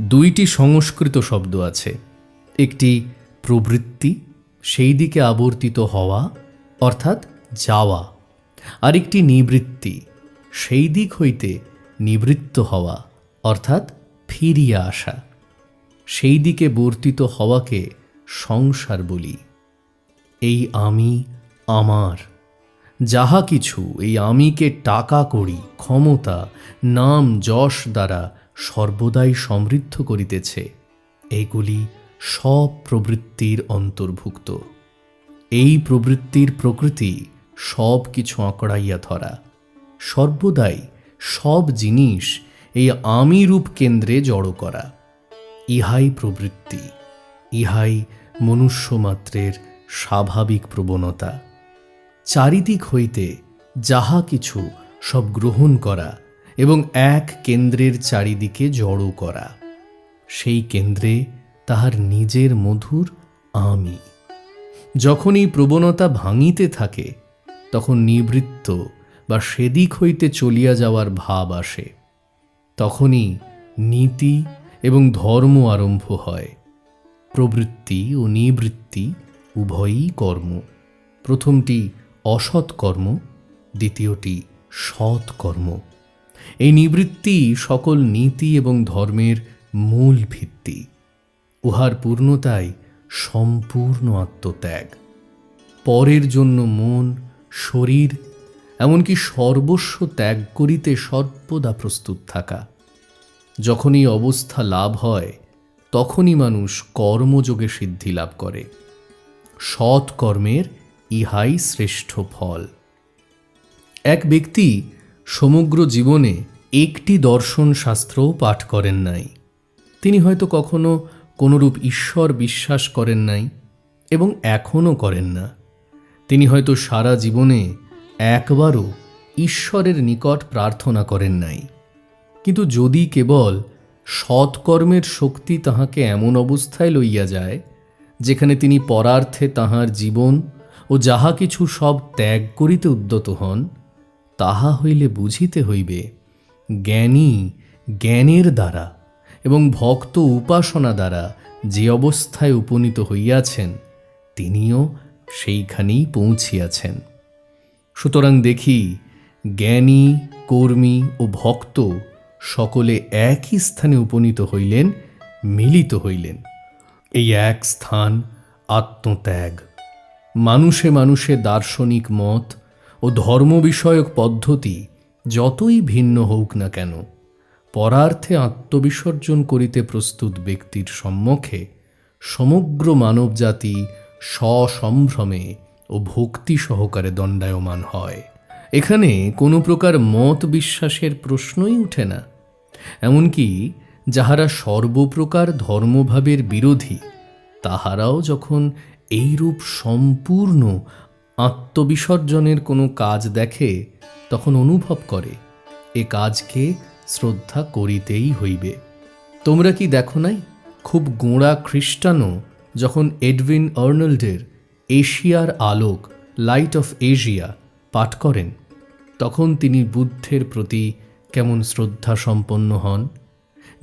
দুইটি সংস্কৃত শব্দ আছে। একটি প্রবৃত্তি, সেই দিকে আবর্তিত হওয়া অর্থাৎ যাওয়া, আর একটি নিবৃত্তি, সেই দিক হইতে নিবৃত্ত হওয়া অর্থাৎ ফিরিয়া আসা। সেই দিকে বর্তিত হওয়াকে সংসার বলি। এই আমি, আমার, যাহা কিছু এই আমিকে টাকা কড়ি, ক্ষমতা, নাম যশ দ্বারা সর্বদাই সমৃদ্ধ করিতেছে, এইগুলি সব প্রবৃত্তির অন্তর্ভুক্ত। এই প্রবৃত্তির প্রকৃতি সব কিছু আঁকড়াইয়া ধরা, সর্বদাই সব জিনিস এই আমি রূপ কেন্দ্রে জড়ো করা। ইহাই প্রবৃত্তি, ইহাই মনুষ্যমাত্রের স্বাভাবিক প্রবণতা। চারিদিক হইতে যাহা কিছু সব গ্রহণ করা এবং এক কেন্দ্রের চারিদিকে জড়ো করা। সেই কেন্দ্রে তাহার নিজের মধুর আমি। যখন এই প্রবণতা ভাঙিতে থাকে, তখন নিবৃত্ত বা সেদিক হইতে চলিয়া যাওয়ার ভাব আসে। তখনই নীতি এবং ধর্ম আরম্ভ হয়। প্রবৃত্তি ও নিবৃত্তি উভয়ই কর্ম। প্রথমটি অসৎ কর্ম, দ্বিতীয়টি সৎ কর্ম। এই নিবৃত্তি সকল নীতি এবং ধর্মের মূল ভিত্তি। উহার পূর্ণতাই সম্পূর্ণ আত্মত্যাগ। পরের জন্য মন, শরীর, এমনকি সর্বস্ব ত্যাগ করিতে সর্বদা প্রস্তুত থাকা। যখন এই অবস্থা লাভ হয়, তখনই মানুষ কর্মযোগে সিদ্ধি লাভ করে। সৎ কর্মের ইহাই শ্রেষ্ঠ ফল। এক ব্যক্তি সমগ্র জীবনে একটি দর্শন শাস্ত্রও পাঠ করেন নাই। তিনি হয়তো কখনো কোনরূপ ঈশ্বর বিশ্বাস করেন নাই এবং এখনও করেন না। তিনি হয়তো সারা জীবনে একবারও ঈশ্বরের নিকট প্রার্থনা করেন নাই। কিন্তু যদি কেবল সৎকর্মের শক্তি তাহাকে এমন অবস্থায় লইয়া যায়, যেখানে তিনি পরার্থে তাহার জীবন ও যাহা কিছু সব ত্যাগ করিতে উদ্যত হন, তাহা হইলে বুঝিতে হইবে জ্ঞানী জ্ঞানের দ্বারা এবং ভক্ত উপাসনা দ্বারা যে অবস্থায় উপনীত হইয়াছেন, তিনিও সেইখানেই পৌঁছিয়াছেন। সুতরাং দেখি, জ্ঞানী, কর্মী ও ভক্ত সকলে একই স্থানে উপনীত হইলেন, মিলিত হইলেন। এই এক স্থান আত্মত্যাগ। মানুষে মানুষে দার্শনিক মত ও ধর্ম বিষয়ক পদ্ধতি যতই ভিন্ন হোক না কেন, পরার্থে আত্মবিসর্জন করিতে প্রস্তুত ব্যক্তির সম্মুখে সমগ্র মানবজাতি সসম্ভ্রমে ও ভক্তি সহকারে দণ্ডায়মান হয়। এখানে কোনো প্রকার মত বিশ্বাসের প্রশ্নই উঠে না। এমনকি যাহারা সর্বপ্রকার ধর্মভাবের বিরোধী, তাহারাও যখন এইরূপ সম্পূর্ণ আত্মবিসর্জনের কোনো কাজ দেখে, তখন অনুভব করে এ কাজকে শ্রদ্ধা করিতেই হইবে। তোমরা কি দেখো নাই, খুব গোঁড়া খ্রিস্টানও যখন এডউইন আর্নল্ডের এশিয়ার আলোক, লাইট অফ এশিয়া পাঠ করেন, তখন তিনি বুদ্ধের প্রতি কেমন শ্রদ্ধা সম্পন্ন হন।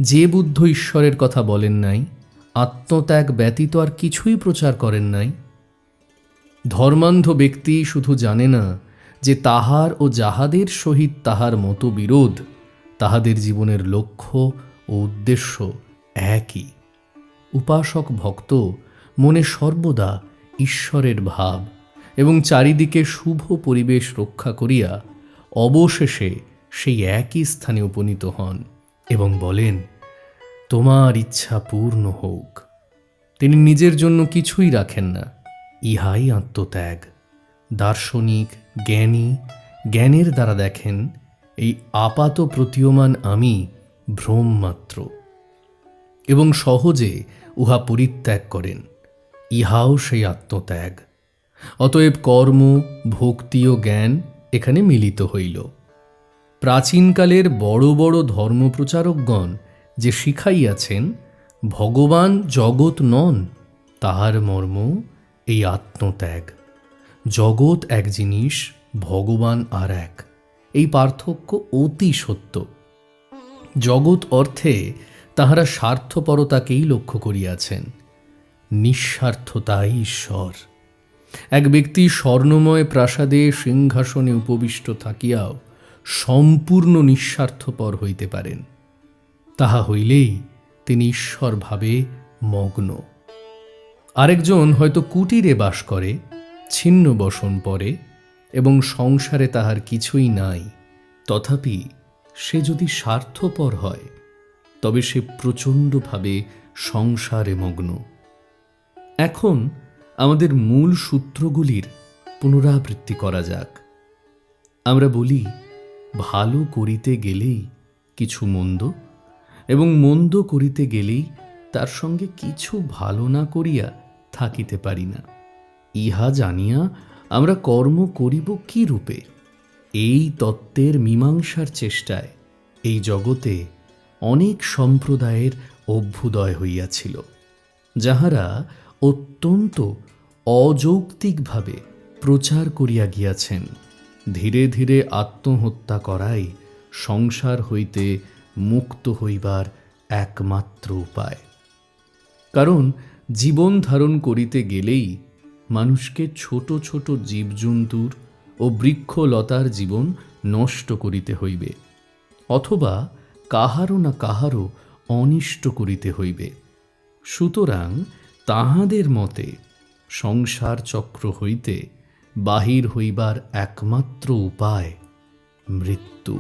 যে বুদ্ধ ঈশ্বরের কথা বলেন নাই, আত্মত্যাগ ব্যতীত আর কিছুই প্রচার করেন নাই। ধর্মান্ধ ব্যক্তি শুধু জানে না যে তাহার ও যাহাদের সহিত তাহার মতো বিরোধ, তাহাদের জীবনের লক্ষ্য ও উদ্দেশ্য একই। উপাসক ভক্ত মনে সর্বদা ঈশ্বরের ভাব এবং চারিদিকে শুভ পরিবেশ রক্ষা করিয়া অবশেষে সেই একই স্থানে উপনীত হন এবং বলেন, তোমার ইচ্ছা পূর্ণ হোক। তিনি নিজের জন্য কিছুই রাখেন না। ইহাই আত্মত্যাগ। দার্শনিক, জ্ঞানী জ্ঞানের দ্বারা দেখেন এই আপাত প্রতীয়মান আমি ভ্রম মাত্র এবং সহজে উহা পরিত্যাগ করেন। ইহাও সেই আত্মত্যাগ। অতএব কর্ম, ভক্তি ও জ্ঞান এখানে মিলিত হইল। প্রাচীনকালের বড় বড় ধর্মপ্রচারকগণ যে শিখাইয়াছেন ভগবান জগৎ নন, তাহার মর্ম এই আত্মত্যাগ। জগৎ এক জিনিস, ভগবান আর এক। এই পার্থক্য অতি সত্য। জগৎ অর্থে তাহারা স্বার্থপরতাকেই লক্ষ্য করিয়াছেন। নিঃস্বার্থতাই ঈশ্বর। এক ব্যক্তি স্বর্ণময় প্রাসাদে সিংহাসনে উপবিষ্ট থাকিয়াও সম্পূর্ণ নিঃস্বার্থপর হইতে পারেন। তাহা হইলেই তিনি ঈশ্বরভাবে মগ্ন। আরেকজন হয়তো কুটিরে বাস করে, ছিন্ন বসন পরে এবং সংসারে তাহার কিছুই নাই, তথাপি সে যদি স্বার্থপর হয় তবে সে প্রচণ্ডভাবে সংসারে মগ্ন। এখন আমাদের মূল সূত্রগুলির পুনরাবৃত্তি করা যাক। আমরা বলি, ভালো করিতে গেলেই কিছু মন্দ, এবং মন্দ করিতে গেলেই তার সঙ্গে কিছু ভালো না করিয়া থাকিতে পারি না। ইহা জানিয়া আমরা কর্ম করিব কি রূপে? এই তত্ত্বের মীমাংসার চেষ্টায় এই জগতে অনেক সম্প্রদায়ের অভ্যুদয় হইয়াছিল, যাহারা অত্যন্ত অযৌক্তিকভাবে প্রচার করিয়া গিয়াছেন ধীরে ধীরে আত্মহত্যা করাই সংসার হইতে মুক্ত হইবার একমাত্র উপায়। কারণ জীবন ধারণ করিতে গেলেই মানুষকে ছোট ছোট জীবজন্তুর ও বৃক্ষলতার জীবন নষ্ট করিতে হইবে, অথবা কাহারও না কাহারও অনিষ্ট করিতে হইবে। সুতরাং তাহাদের মতে সংসার চক্র হইতে বাহির হইবার একমাত্র উপায় মৃত্যু।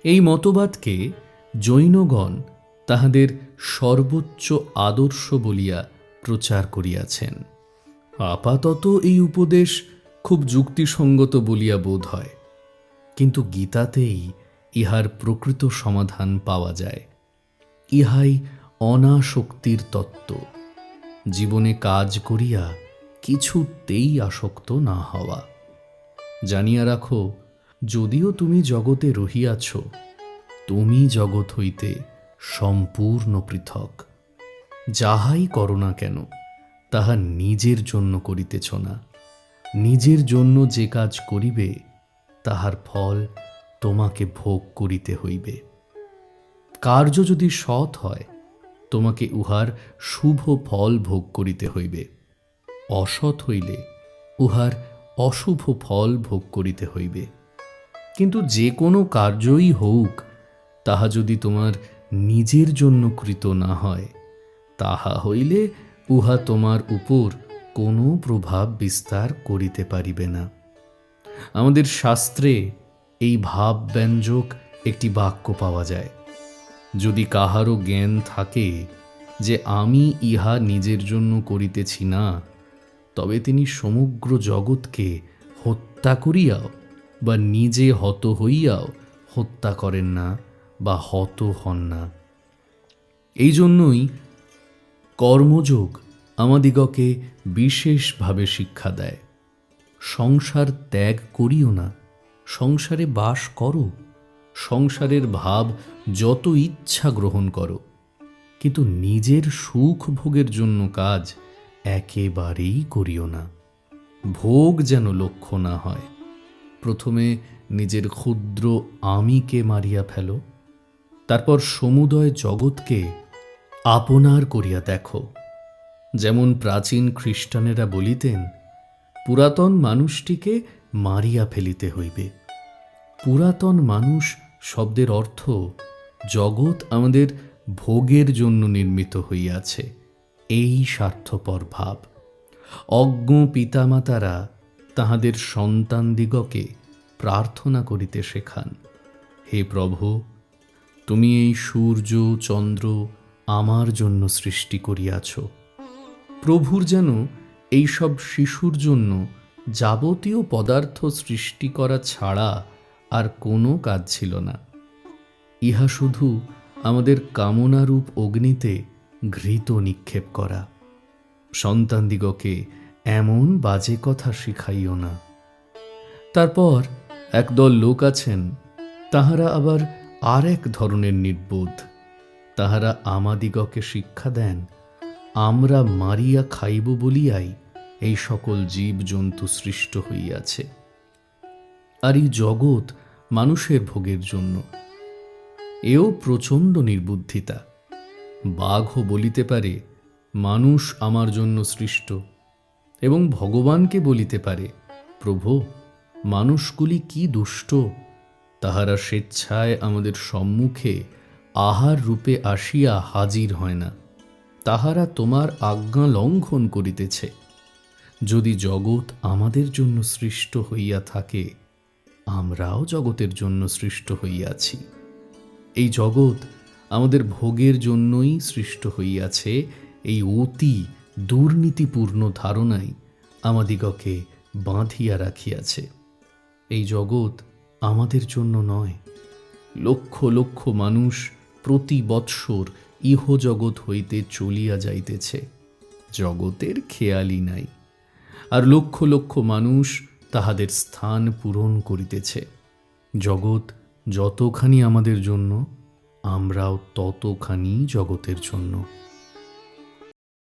এই মতবাদকে জৈনগণ তাহাদের সর্বোচ্চ আদর্শ বলিয়া প্রচার করিয়াছেন। আপাতত এই উপদেশ খুব যুক্তিসঙ্গত বলিয়া বোধ হয়, কিন্তু গীতাতেই ইহার প্রকৃত সমাধান পাওয়া যায়। ইহাই অনাসক্তির তত্ত্ব। জীবনে কাজ করিয়া কিছুতেই আসক্ত না হওয়া। জানিয়া রাখো, যদিও তুমি জগতে রহিয়াছ, তুমি জগৎ হইতে সম্পূর্ণ পৃথক। যাহাই করো না কেন, তাহা নিজের জন্য করিতেছ না। নিজের জন্য যে কাজ করিবে, তাহার ফল তোমাকে ভোগ করিতে হইবে। কার্য যদি সৎ হয়, তোমাকে উহার শুভ ফল ভোগ করিতে হইবে। অসৎ হইলে উহার অশুভ ফল ভোগ করিতে হইবে। কিন্তু যে কোনো কার্যই হোক, তাহা যদি তোমার নিজের জন্য কৃত না হয়, তাহা হইলে উহা তোমার উপর কোনো প্রভাব বিস্তার করিতে পারিবে না। আমাদের শাস্ত্রে এই ভাবব্যঞ্জক একটি বাক্য পাওয়া যায়। যদি কাহারও জ্ঞান থাকে যে আমি ইহা নিজের জন্য করিতেছি না, তবে তিনি সমগ্র জগৎকে হত্যা করিয়াও বা নিজে হত হইয়াও হত্যা করেন না বা হত হন না। এই জন্যই কর্মযোগ আমাদিগকে বিশেষভাবে শিক্ষা দেয়। সংসার ত্যাগ করিও না, সংসারে বাস করো। সংসারের ভাব যত ইচ্ছা গ্রহণ করো, কিন্তু নিজের সুখ ভোগের জন্য কাজ একেবারেই করিও না। ভোগ যেন লক্ষ্য না হয়। প্রথমে নিজের ক্ষুদ্র আমিকে মারিয়া ফেলো, তারপর সমুদয় জগৎকে আপনার করিয়া দেখো। যেমন প্রাচীন খ্রিস্টানেরা বলিতেন, পুরাতন মানুষটিকে মারিয়া ফেলিতে হইবে। পুরাতন মানুষ শব্দের অর্থ জগৎ আমাদের ভোগের জন্য নির্মিত হইয়াছে, এই স্বার্থপর ভাব। অজ্ঞ পিতামাতারা তাহাদের সন্তানদিগকে প্রার্থনা করিতে শেখান, হে প্রভু, তুমি এই সূর্য চন্দ্র আমার জন্য সৃষ্টি করিয়াছ। প্রভুর যেন এইসব শিশুর জন্য যাবতীয় পদার্থ সৃষ্টি করা ছাড়া আর কোনো কাজ ছিল না। ইহা শুধু আমাদের কামনারূপ অগ্নিতে ঘৃত নিক্ষেপ করা। সন্তানদিগকে এমন বাজে কথা শিখাইও না। তারপর একদল লোক আছেন, তাহারা আবার আর এক ধরনের নির্বোধ। তাহারা আমাদিগকে শিক্ষা দেন, আমরা মারিয়া খাইব বলিয়াই এই সকল জীবজন্তু সৃষ্ট হইয়াছে, আর এই জগৎ মানুষের ভোগের জন্য। এও প্রচণ্ড নির্বুদ্ধিতা। বাঘও বলিতে পারে, মানুষ আমার জন্য সৃষ্ট, এবং ভগবানকে বলিতে পারে, প্রভু, মানুষগুলি কি দুষ্ট, তাহারা স্বেচ্ছায় আমাদের সম্মুখে আহার রূপে আসিয়া হাজির হয় না, তাহারা তোমার আজ্ঞা লঙ্ঘন করিতেছে। যদি জগৎ আমাদের জন্য সৃষ্ট হইয়া থাকে, আমরাও জগতের জন্য সৃষ্ট হইয়াছি। এই জগৎ আমাদের ভোগের জন্যই সৃষ্ট হইয়াছে। এই অতি দুর্নীতিপূর্ণ ধারণাই আমাদিগকে বাঁধিয়া রাখিয়াছে। এই জগৎ আমাদের জন্য নয়। লক্ষ লক্ষ মানুষ প্রতি বৎসর ইহজগৎ হইতে চলিয়া যাইতেছে, জগতের খেয়ালই নাই। আর লক্ষ লক্ষ মানুষ তাহাদের স্থান পূরণ করিতেছে। জগৎ যতখানি আমাদের জন্য, আমরাও ততখানি জগতের জন্য।